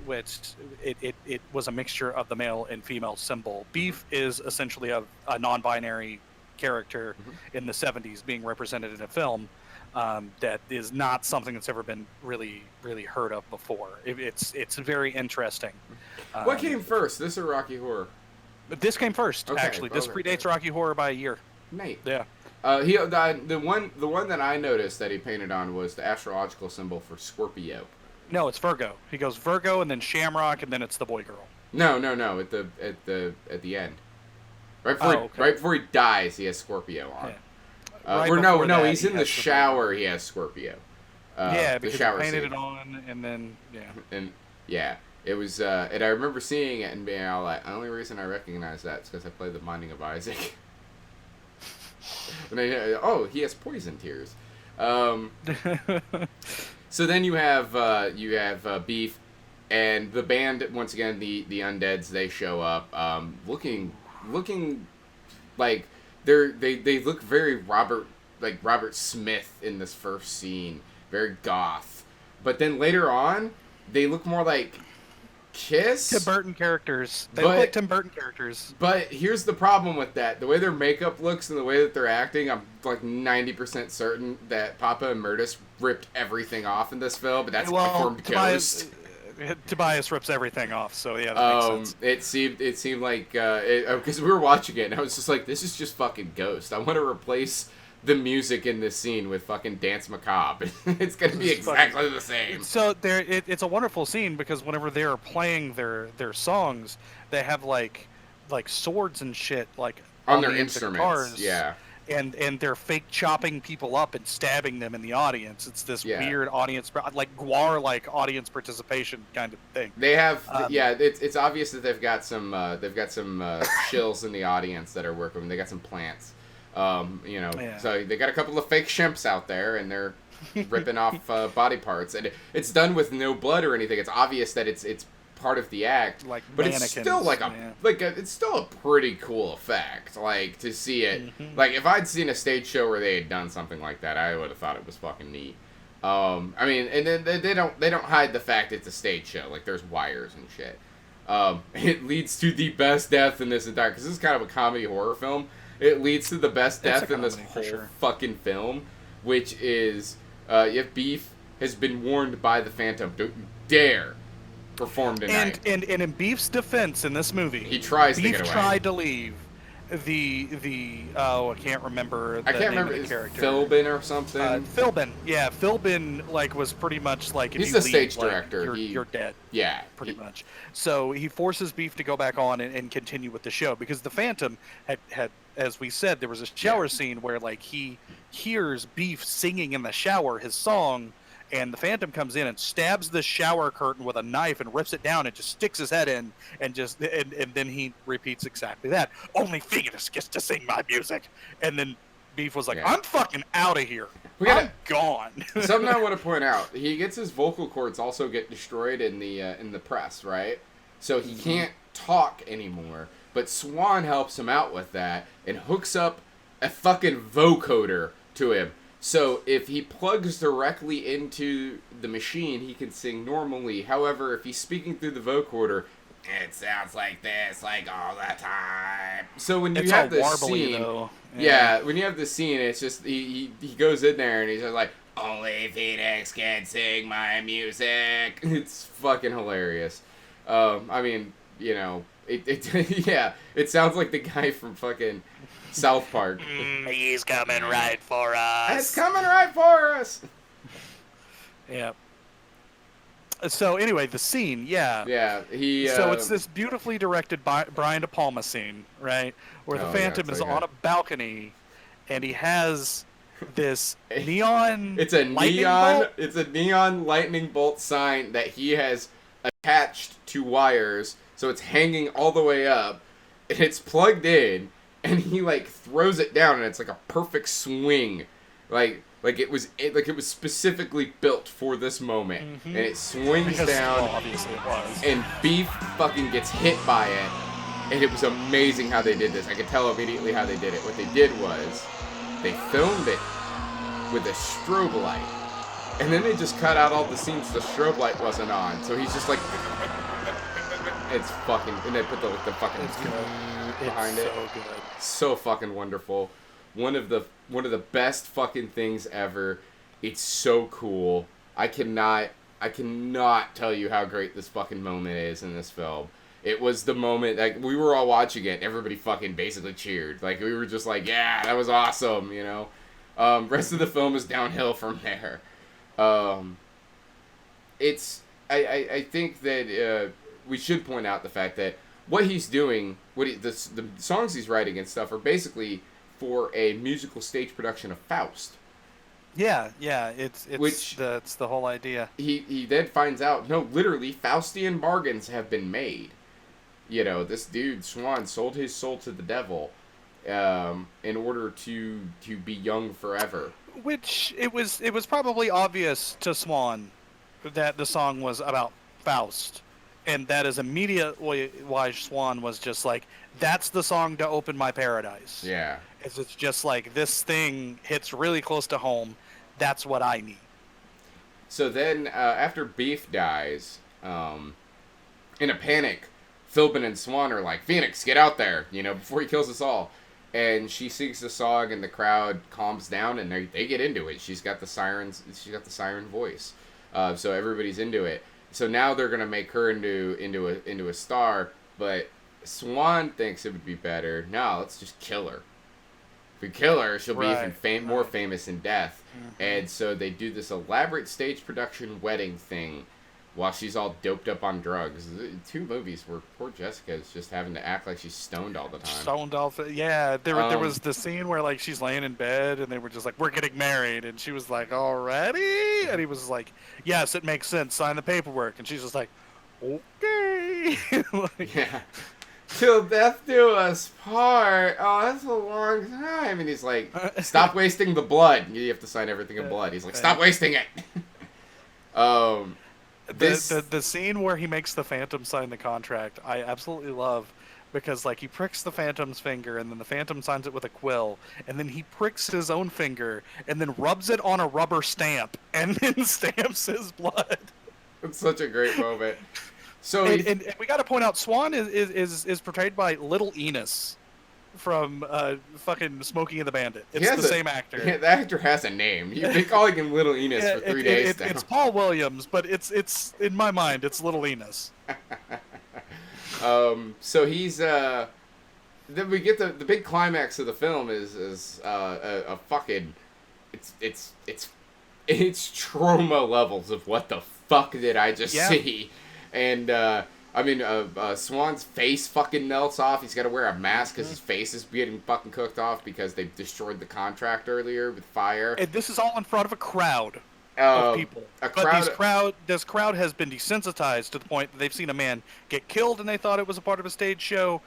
Which it was a mixture of the male and female symbol. Beef is essentially a non-binary character in the 70s being represented in a film that is not something that's ever been really heard of before. It's very interesting. What came first, this or Rocky Horror? This came first, actually. This predates Rocky Horror by a year. Nate. Yeah. The one that I noticed that he painted on was the astrological symbol for Scorpio. No, it's Virgo. He goes Virgo and then Shamrock and then it's the boy girl. No. At the end, right before he dies, he has Scorpio on. Yeah. He's in the shower. He has Scorpio. Because the shower he painted scene. it on and then And it was. And I remember seeing it and being all like, the only reason I recognize that is because I played The Binding of Isaac. And he has poison tears. So then you have Beef, and the band once again, the Undeads. They show up, looking like they look very Robert Smith in this first scene, very goth. But then later on, they look more like Kiss. Tim Burton characters. They look like Tim Burton characters. But here's the problem with that. The way their makeup looks and the way that they're acting, I'm like 90% certain that Papa and Murtis ripped everything off in this film, but that's performed Ghost. Tobias rips everything off, so yeah, that makes sense. It seemed like, because we were watching it, and I was just like, this is just fucking Ghost. I want to replace the music in this scene with fucking Dance Macabre. It's gonna be exactly the same. So it's a wonderful scene because whenever they're playing their songs, they have like swords and shit like on their instruments, guitars, yeah. And they're fake chopping people up and stabbing them in the audience. It's this weird audience, like Gwar-like audience participation kind of thing. They have, it's obvious that they've got some shills in the audience that are working. They got some plants. So they got a couple of fake shimps out there, and they're ripping off body parts, and it's done with no blood or anything. It's obvious that it's part of the act, but it's still it's still a pretty cool effect. Like to see it, like if I'd seen a stage show where they had done something like that, I would have thought it was fucking neat. And then they don't hide the fact it's a stage show. Like there's wires and shit. It leads to the best death in this entire, because this is kind of a comedy horror film. It leads to the best death in this whole fucking film, which is if Beef has been warned by the Phantom, don't you dare perform tonight. And in Beef's defense in this movie, he tries Beef to get away. tried to leave. I can't remember the name of the character. Philbin or something? Philbin. Yeah, Philbin was pretty much like, if he's you the leave, stage director. You're dead. Yeah. Pretty much. So he forces Beef to go back on and continue with the show, because the Phantom had, as we said, there was a shower scene where he hears Beef singing in the shower his song, and the Phantom comes in and stabs the shower curtain with a knife and rips it down and just sticks his head in and then he repeats exactly that. Only Phoenix gets to sing my music. And then Beef was like, I'm fucking out of here. I'm gone. Something I want to point out. He gets his vocal cords also get destroyed in the press, right? So he can't talk anymore. But Swan helps him out with that and hooks up a fucking vocoder to him. So if he plugs directly into the machine, he can sing normally. However, if he's speaking through the vocoder, it sounds like this, like all the time. So when you have this scene, when you have the scene, it's just he goes in there and he's just like, only Phoenix can sing my music. It's fucking hilarious. It sounds like the guy from fucking South Park. He's coming right for us. It's coming right for us. Yeah. So anyway, the scene, yeah. Yeah, he. So it's this beautifully directed Brian De Palma scene, right, where the Phantom is on a balcony, and he has this neon. It's a neon. bolt? It's a neon lightning bolt sign that he has attached to wires, so it's hanging all the way up, and it's plugged in, and he like throws it down, and it's like a perfect swing, like it was specifically built for this moment, and it swings down. Well, obviously it was. And Beef fucking gets hit by it, and it was amazing how they did this. I could tell immediately how they did it. What they did was, they filmed it with a strobe light, and then they just cut out all the scenes the strobe light wasn't on. So he's just like, it's fucking, and they put the fucking behind it. So good. So fucking wonderful. One of the best fucking things ever. It's so cool. I cannot tell you how great this fucking moment is in this film. It was the moment, like, we were all watching it, everybody fucking basically cheered. Like, we were just like, yeah, that was awesome, you know? Rest of the film is downhill from there. I think that we should point out the fact that what he's doing, the songs he's writing and stuff are basically for a musical stage production of Faust. Yeah, that's the whole idea. He then finds out, no, literally, Faustian bargains have been made. You know, this dude, Swan, sold his soul to the devil in order to be young forever. Which, it was probably obvious to Swan that the song was about Faust. And that is immediately why Swan was just like, that's the song to open my paradise. Yeah. It's just like, this thing hits really close to home. That's what I need. So then, after Beef dies, in a panic, Philbin and Swan are like, Phoenix, get out there, you know, before he kills us all. And she sings the song, and the crowd calms down, and they get into it. She's got the siren voice, so everybody's into it. So now they're gonna make her into a star, but Swan thinks it would be better. No, let's just kill her. If we kill her, she'll be even more famous in death. Mm-hmm. And so they do this elaborate stage production wedding thing while she's all doped up on drugs. 2 movies where poor Jessica is just having to act like she's stoned all the time. Yeah, there was the scene where like she's laying in bed and they were just like, we're getting married, and she was like, already? And he was like, yes, it makes sense, sign the paperwork. And she's just like, okay. Like, yeah. Till death do us part. Oh, that's a long time. And he's like, stop wasting the blood. You have to sign everything in blood. He's like, stop wasting it. The scene where he makes the Phantom sign the contract, I absolutely love, because like he pricks the Phantom's finger, and then the Phantom signs it with a quill, and then he pricks his own finger, and then rubs it on a rubber stamp, and then stamps his blood. It's such a great moment. So and we got to point out, Swan is portrayed by Little Enos from fucking Smokey and the Bandit. It's the same actor. Yeah, the actor has a name. You've been calling him Little Enos for 3 days now. It's Paul Williams, but it's in my mind, it's Little Enos. So he's then we get the big climax of the film is a fucking it's trauma levels of what the fuck did I just see. And, Swan's face fucking melts off. He's got to wear a mask because his face is getting fucking cooked off because they destroyed the contract earlier with fire. And this is all in front of a crowd of people. This crowd has been desensitized to the point that they've seen a man get killed and they thought it was a part of a stage show.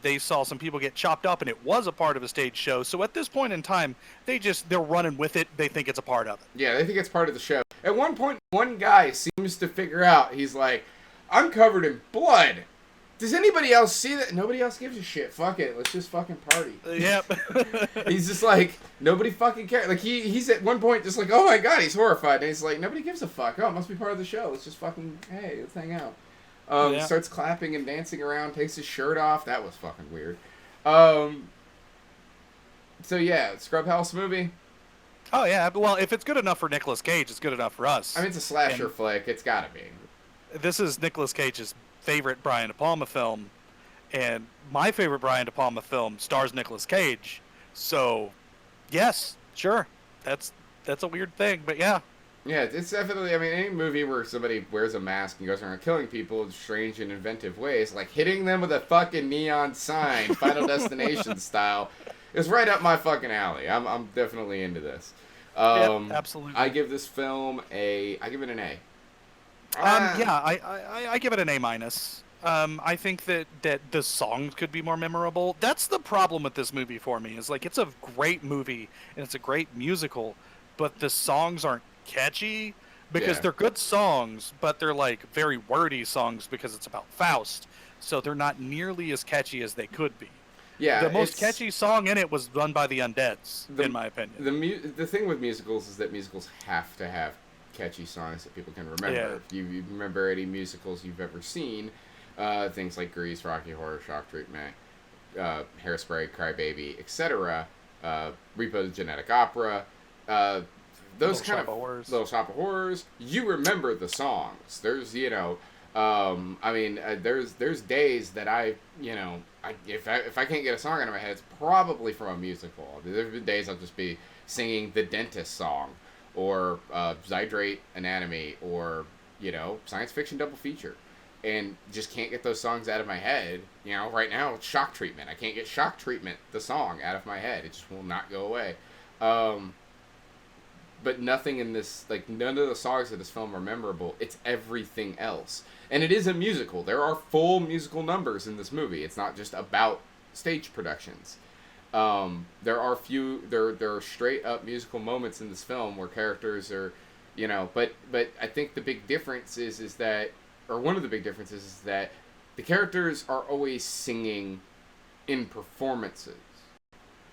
They saw some people get chopped up and it was a part of a stage show. So at this point in time, they're running with it. They think it's a part of it. Yeah, they think it's part of the show. At one point, one guy seems to figure out, he's like, I'm covered in blood. Does anybody else see that? Nobody else gives a shit. Fuck it. Let's just fucking party. Yep. He's just like, nobody fucking cares. Like, he's at one point just like, oh my god, he's horrified. And he's like, nobody gives a fuck. Oh, it must be part of the show. Let's just fucking, hey, let's hang out. Starts clapping and dancing around, takes his shirt off. That was fucking weird. So yeah, Scrubhouse movie. Oh yeah, well, if it's good enough for Nicolas Cage, it's good enough for us. I mean, it's a slasher flick. It's gotta be. This is Nicolas Cage's favorite Brian De Palma film, And my favorite Brian De Palma film stars Nicolas Cage. So, yes, sure. That's a weird thing, but yeah. Yeah, it's definitely. I mean, any movie where somebody wears a mask and goes around killing people in strange and inventive ways, like hitting them with a fucking neon sign, Final Destination style, is right up my fucking alley. I'm definitely into this. Yep, absolutely. I give this film I give it an A. Yeah, I give it an A minus. I think that the songs could be more memorable. That's the problem with this movie for me. Is like it's a great movie and it's a great musical, but the songs aren't catchy because they're good songs, but they're like very wordy songs because it's about Faust. So they're not nearly as catchy as they could be. Yeah, the most catchy song in it was done by the Undeads, in my opinion. The thing with musicals is that musicals have to have catchy songs that people can remember. Yeah. If you remember any musicals you've ever seen, things like Grease, Rocky Horror, Shock Treatment, Hairspray, Cry Baby, etc., Repo the Genetic Opera, those kind of Little Shop of Horrors, you remember the songs. There's, there's days that if I can't get a song out of my head, it's probably from a musical. There've been days I'll just be singing the Dentist song, or Zydrate Anatomy, or science fiction double feature, and just can't get those songs out of my head. Right now it's Shock Treatment. I can't get Shock Treatment, the song, out of my head. It just will not go away. But nothing in this, like, none of the songs of this film are memorable. It's everything else. And it is a musical. There are full musical numbers in this movie. It's not just about stage productions. There are straight up musical moments in this film where characters are, but I think the big difference is that, or one of the big differences is that the characters are always singing in performances.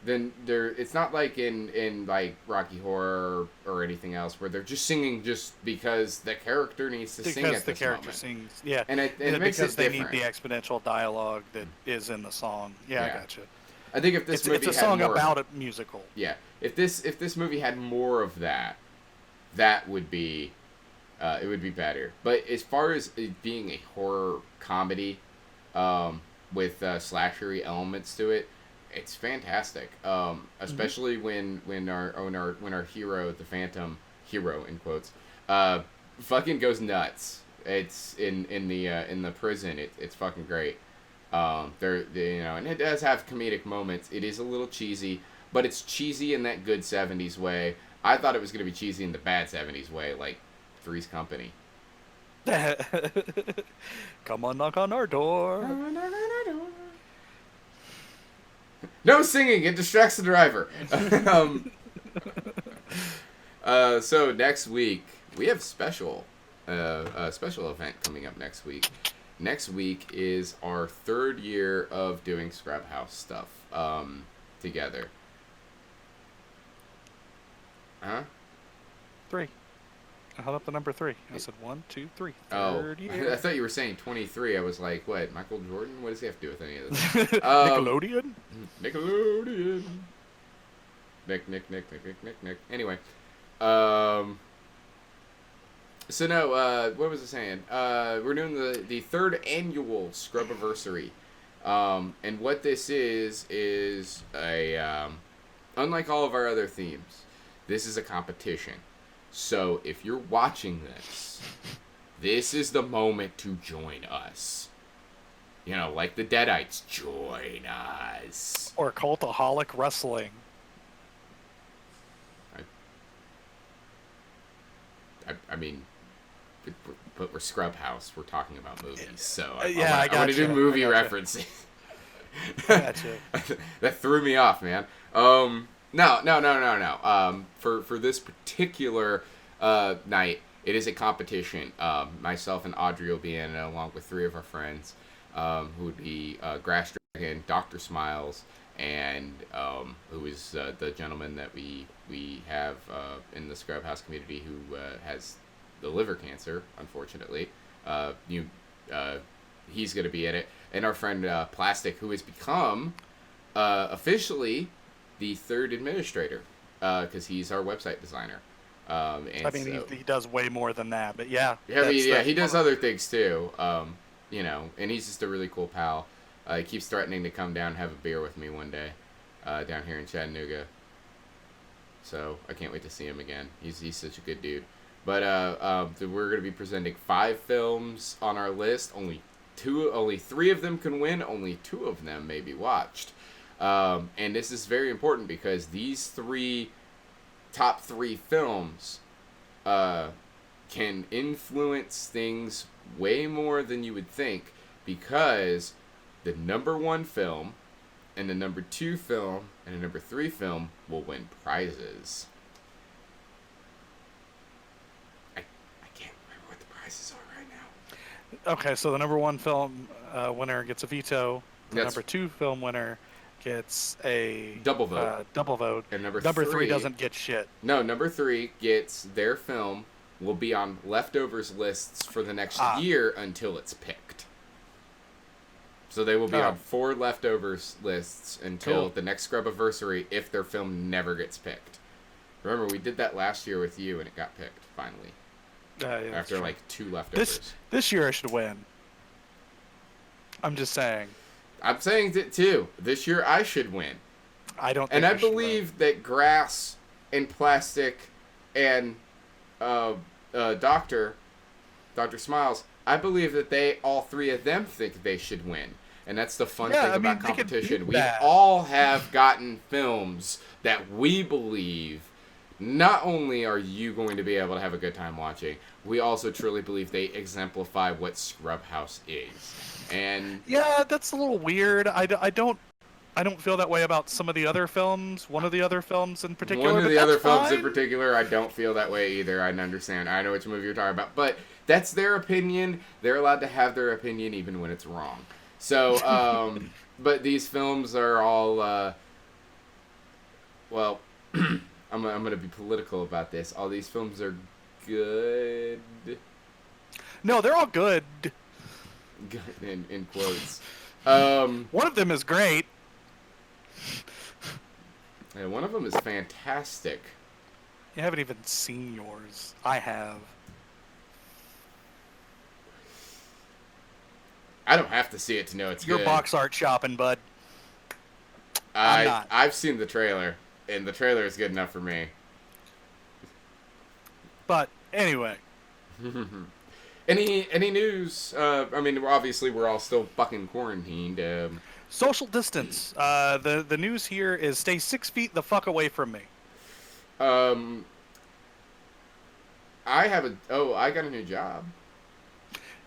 Then it's not like in like Rocky Horror or anything else where they're just singing just because the character needs to sing at this moment. Because the character sings, yeah. And it makes because it they different. need the exponential dialogue that is in the song. Yeah, I gotcha. I think if this movie it's a had song more, about a musical. Yeah, if this movie had more of that would be, it would be better. But as far as it being a horror comedy, with slashery elements to it, it's fantastic. Especially when our hero, the Phantom hero in quotes, fucking goes nuts. It's in the prison. It's fucking great. And it does have comedic moments. It is a little cheesy, but it's cheesy in that good 70s way. I thought it was going to be cheesy in the bad 70s way, like Three's Company. Come on, knock on our door. No singing, it distracts the driver. So next week we have a special event coming up next week. Next week is our 3rd year of doing Scrubhaus stuff together. Huh? 3. I held up the number 3. I said 1, 2, 3. Oh, year. I thought you were saying 23. I was like, what? Michael Jordan? What does he have to do with any of this? Nickelodeon. Nickelodeon. Nick. Anyway, so no, what was I saying? We're doing the 3rd annual Scrubiversary, and what this is a unlike all of our other themes, this is a competition. So if you're watching this is the moment to join us. Like the Deadites, join us. Or Cultaholic Wrestling. I mean, but we're Scrubhaus. We're talking about movies, so I want to do movie references. Gotcha. That threw me off, man. No. For this particular night, it is a competition. Myself and Audrey will be in it, along with 3 of our friends, who would be Grass Dragon, Dr. Smiles, and who is the gentleman that we have in the Scrubhaus community who has the liver cancer, unfortunately. He's going to be in it. And our friend Plastic, who has become officially the 3rd administrator, because he's our website designer. He does way more than that, but yeah. He does other things too. And he's just a really cool pal. He keeps threatening to come down and have a beer with me one day down here in Chattanooga. So I can't wait to see him again. He's such a good dude. But we're going to be presenting 5 films on our list. Only 3 of them can win. Only 2 of them may be watched. And this is very important because these top 3 films can influence things way more than you would think, because the number 1 film and the number 2 film and the number 3 film will win prizes. I can't remember what the prizes are right now. Okay, so the number 1 film winner gets a veto. The That's- number 2 film winner gets a Double vote. Double vote. And number 3 3 doesn't get shit. No, number 3 gets their film will be on leftovers lists for the next year until it's picked. So they will be on 4 leftovers lists until the next Scrubversary if their film never gets picked. Remember, we did that last year with you and it got picked, finally. Yeah, After like 2 leftovers. This year I should win. I'm just saying. I'm saying it too. This year I should win. I don't think And I should believe that Grass and Plastic and Dr. Smiles, I believe that all 3 of them think they should win. And that's the fun thing about competition. We all have gotten films that we believe not only are you going to be able to have a good time watching, we also truly believe they exemplify what Scrubhaus is. And yeah, that's a little weird. I don't feel that way about some of the other films. One of the other films in particular. One of the other films in particular, I don't feel that way either. I understand. I know which movie you're talking about. But that's their opinion. They're allowed to have their opinion even when it's wrong. So, but these films are all, well, I'm going to be political about this. All these films are good. No, they're all good. Good, in quotes. One of them is great. Yeah, one of them is fantastic. You haven't even seen yours. I have. I don't have to see it to know it's Your good. box art shopping, bud. I'm not. I've seen the trailer, and the trailer is good enough for me. But anyway. Any news? I mean, obviously we're all still fucking quarantined. Social distance. The news here is stay 6 feet the fuck away from me. I got a new job.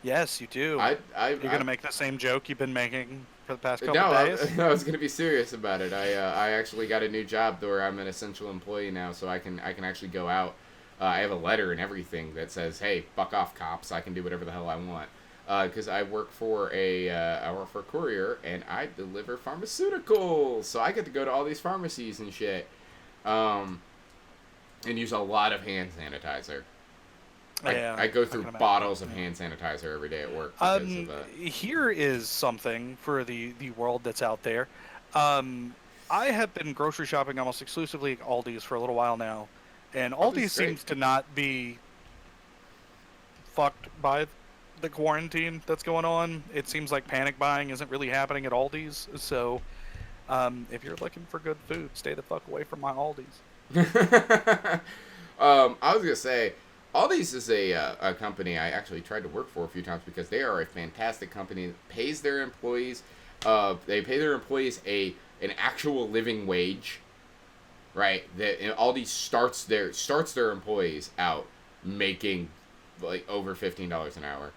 Yes, you do. You're gonna make the same joke you've been making for the past couple days? I was gonna be serious about it. I actually got a new job where I'm an essential employee now, so I can actually go out. I have a letter and everything that says, "Hey, fuck off, cops! I can do whatever the hell I want." Because I work for a courier and I deliver pharmaceuticals, so I get to go to all these pharmacies and shit, and use a lot of hand sanitizer. I go through bottles of hand sanitizer every day at work because of that. Here is something for the world that's out there. I have been grocery shopping almost exclusively at Aldi's for a little while now, and Aldi's seems to not be fucked by the quarantine that's going on. It seems like panic buying isn't really happening at Aldi's, so if you're looking for good food, stay the fuck away from my Aldi's. I was gonna say, Aldi's is a company I actually tried to work for a few times because they are a fantastic company that pays their employees. They pay their employees an actual living wage, right? Aldi starts their employees out making like over $15 an hour.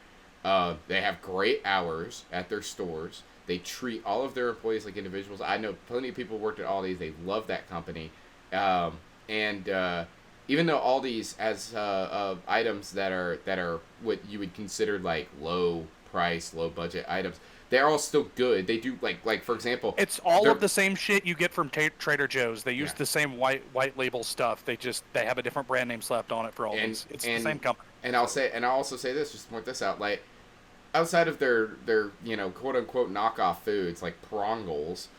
They have great hours at their stores. They treat all of their employees like individuals. I know plenty of people worked at Aldi's. They love that company. Even though Aldi's has items that are what you would consider like low price, low budget items, they're all still good. They do like for example, it's all of the same shit you get from Trader Joe's. They use the same white label stuff. They have a different brand name slapped on it for Aldi's. It's the same company. And I'll also say this, just to point this out, like outside of their quote unquote knockoff foods like Prongles,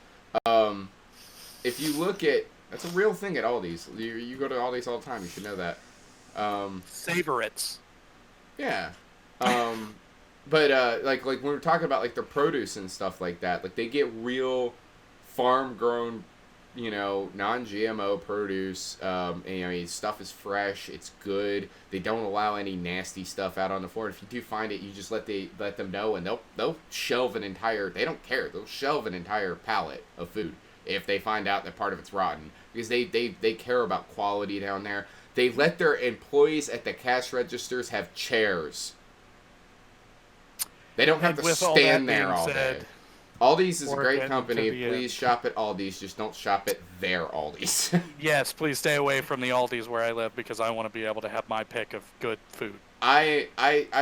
if you look at, that's a real thing at Aldi's. You go to Aldi's all the time. You should know that. Savorites. Yeah. But like when we're talking about like their produce and stuff like that, like they get real farm grown, non-GMO produce. And, I mean, stuff is fresh. It's good. They don't allow any nasty stuff out on the floor. If you do find it, you just let them know, and they'll shelve an entire. They don't care. They'll shelve an entire pallet of food if they find out that part of it's rotten, because they care about quality down there. They let their employees at the cash registers have chairs. They don't have to stand there all day. Aldi's is a great company. Please shop at Aldi's. Just don't shop at their Aldi's. Yes, please stay away from the Aldi's where I live, because I want to be able to have my pick of good food. I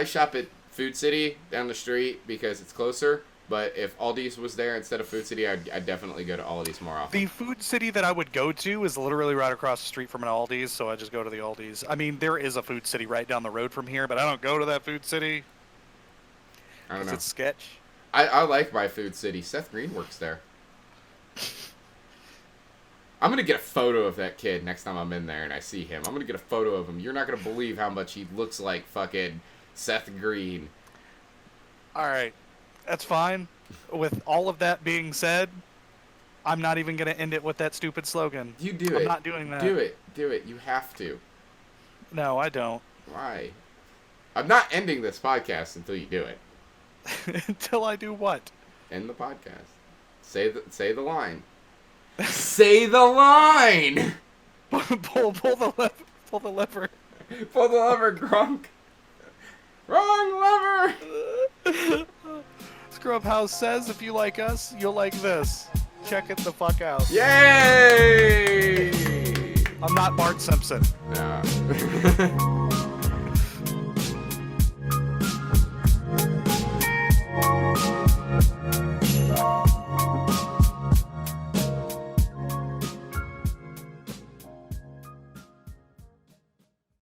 shop at Food City down the street because it's closer. But if Aldi's was there instead of Food City, I'd definitely go to Aldi's more often. The Food City that I would go to is literally right across the street from an Aldi's, so I just go to the Aldi's. I mean, there is a Food City right down the road from here, but I don't go to that Food City. I don't know. It's sketch. I like my Food City. Seth Green works there. I'm going to get a photo of that kid next time I'm in there and I see him. I'm going to get a photo of him. You're not going to believe how much he looks like fucking Seth Green. All right. That's fine. With all of that being said, I'm not even going to end it with that stupid slogan. You do it. I'm not doing that. Do it. Do it. You have to. No, I don't. Why? I'm not ending this podcast until you do it. Until I do what? End the podcast. Say the line. Say the line! pull the lever. Pull the lever. Pull the lever, Gronk. Wrong lever! Scrubhaus says if you like us, you'll like this. Check it the fuck out. Yay! I'm not Bart Simpson. No.